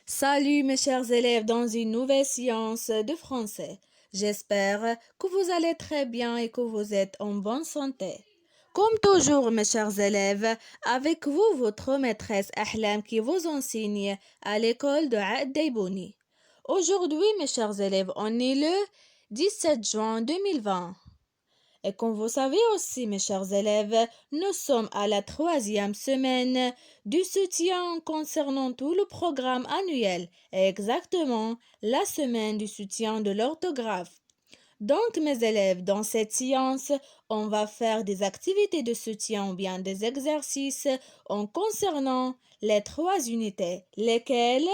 Salut mes chers élèves dans une nouvelle séance de français. J'espère que vous allez très bien et que vous êtes en bonne santé. Comme toujours mes chers élèves, avec vous votre maîtresse Ahlam qui vous enseigne à l'école de Aad Daibouni. Aujourd'hui mes chers élèves, on est le 17 juin 2020. Et comme vous savez aussi, mes chers élèves, nous sommes à la 3e semaine du soutien concernant tout le programme annuel, et exactement la semaine du soutien de l'orthographe. Donc, mes élèves, dans cette séance, on va faire des activités de soutien ou bien des exercices en concernant les 3 unités, lesquelles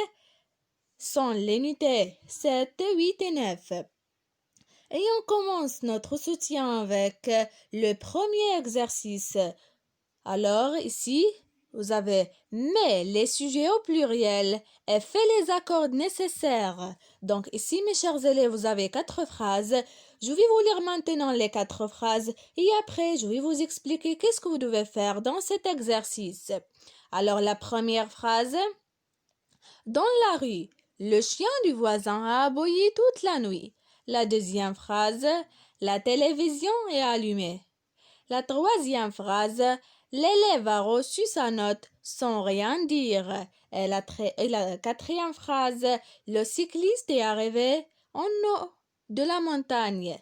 sont l'unité 7, 8 et 9. Et on commence notre soutien avec le premier exercice. Alors ici, vous avez mets les sujets au pluriel et fais les accords nécessaires. Donc ici, mes chers élèves, vous avez 4 phrases. Je vais vous lire maintenant les 4 phrases et après, je vais vous expliquer qu'est-ce que vous devez faire dans cet exercice. Alors la première phrase. Dans la rue, le chien du voisin a aboyé toute la nuit. La deuxième phrase, la télévision est allumée. La troisième phrase, l'élève a reçu sa note sans rien dire. Et la quatrième phrase, le cycliste est arrivé en haut de la montagne.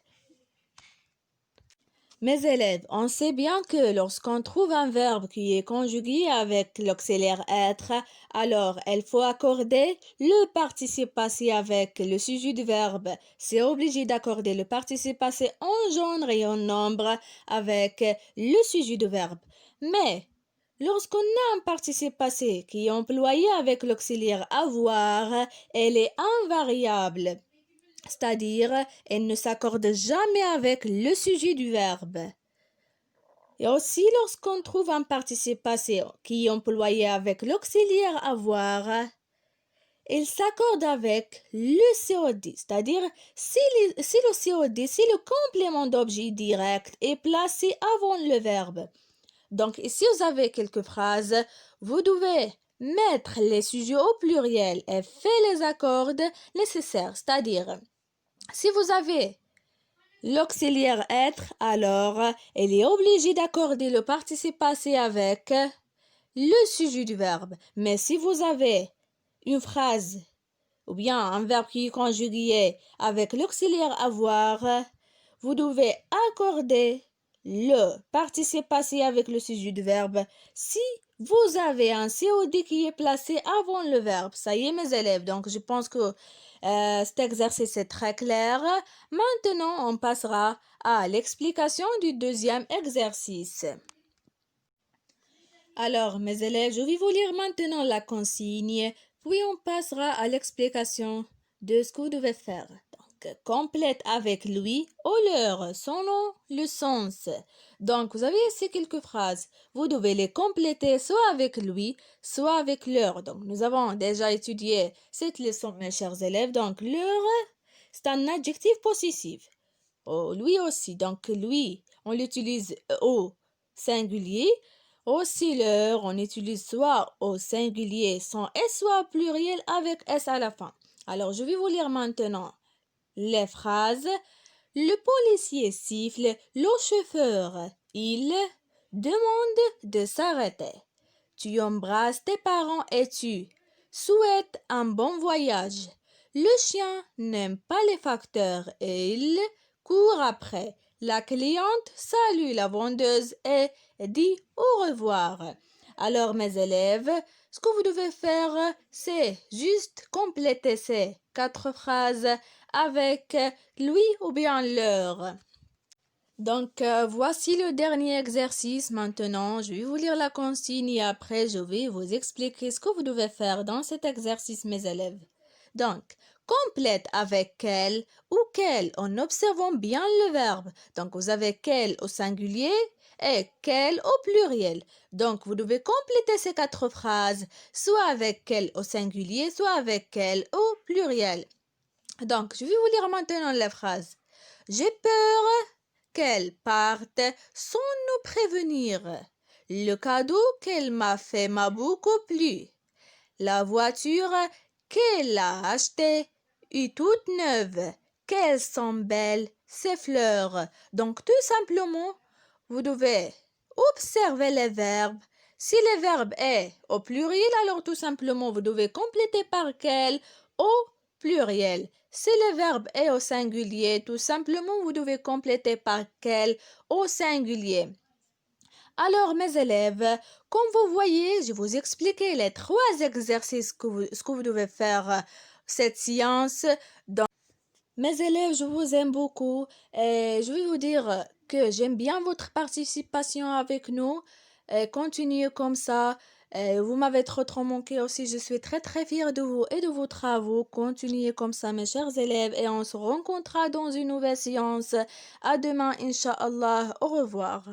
Mes élèves, on sait bien que lorsqu'on trouve un verbe qui est conjugué avec l'auxiliaire être, alors il faut accorder le participe passé avec le sujet du verbe. C'est obligé d'accorder le participe passé en genre et en nombre avec le sujet du verbe. Mais lorsqu'on a un participe passé qui est employé avec l'auxiliaire avoir, elle est invariable. C'est-à-dire, elle ne s'accorde jamais avec le sujet du verbe. Et aussi, lorsqu'on trouve un participe passé qui est employé avec l'auxiliaire avoir, il s'accorde avec le COD. C'est-à-dire, si le COD, si le complément d'objet direct est placé avant le verbe. Donc, ici, vous avez quelques phrases. Vous devez mettre les sujets au pluriel et faire les accords nécessaires. C'est-à-dire, si vous avez l'auxiliaire être, alors elle est obligée d'accorder le participe passé avec le sujet du verbe. Mais si vous avez une phrase ou bien un verbe qui est conjugué avec l'auxiliaire avoir, vous devez accorder le participe passé avec le sujet du verbe si vous avez un COD qui est placé avant le verbe. Ça y est, mes élèves. Donc, je pense que cet exercice est très clair. Maintenant, on passera à l'explication du deuxième exercice. Alors, mes élèves, je vais vous lire maintenant la consigne, puis on passera à l'explication de ce que vous devez faire. Donc, complète avec lui ou leur, son nom, le sens. Donc, vous avez ici quelques phrases. Vous devez les compléter soit avec lui, soit avec leur. Donc, nous avons déjà étudié cette leçon, mes chers élèves. Donc, leur, c'est un adjectif possessif. Oh, lui aussi. Donc, lui, on l'utilise au singulier. Aussi, leur, on utilise soit au singulier sans S, soit au pluriel avec S à la fin. Alors, je vais vous lire maintenant les phrases. Le policier siffle le chauffeur. Il demande de s'arrêter. Tu embrasses tes parents et tu souhaites un bon voyage. Le chien n'aime pas les facteurs et il court après. La cliente salue la vendeuse et dit au revoir. Alors, mes élèves, ce que vous devez faire, c'est juste compléter ces 4 phrases avec lui ou bien leur. Donc, voici le dernier exercice. Maintenant, je vais vous lire la consigne et après, je vais vous expliquer ce que vous devez faire dans cet exercice, mes élèves. Donc, complète avec quel ou quel en observant bien le verbe. Donc, vous avez quel au singulier et quel au pluriel. Donc, vous devez compléter ces 4 phrases, soit avec quel au singulier, soit avec quel au pluriel. Donc, je vais vous lire maintenant les phrases. J'ai peur qu'elle parte sans nous prévenir. Le cadeau qu'elle m'a fait m'a beaucoup plu. La voiture qu'elle a achetées et toutes neuves. Qu'elles sont belles, ces fleurs. Donc, tout simplement, vous devez observer les verbes. Si le verbe est au pluriel, alors tout simplement, vous devez compléter par quel au pluriel. Si le verbe est au singulier, tout simplement, vous devez compléter par quel au singulier. Alors, mes élèves, comme vous voyez, je vous expliqué les 3 exercices ce que vous devez faire cette séance. Donc, mes élèves, je vous aime beaucoup et je vais vous dire que j'aime bien votre participation avec nous. Continuez comme ça. Vous m'avez trop manqué aussi. Je suis très fière de vous et de vos travaux. Continuez comme ça, mes chers élèves, et on se rencontrera dans une nouvelle séance. À demain, Inch'Allah. Au revoir.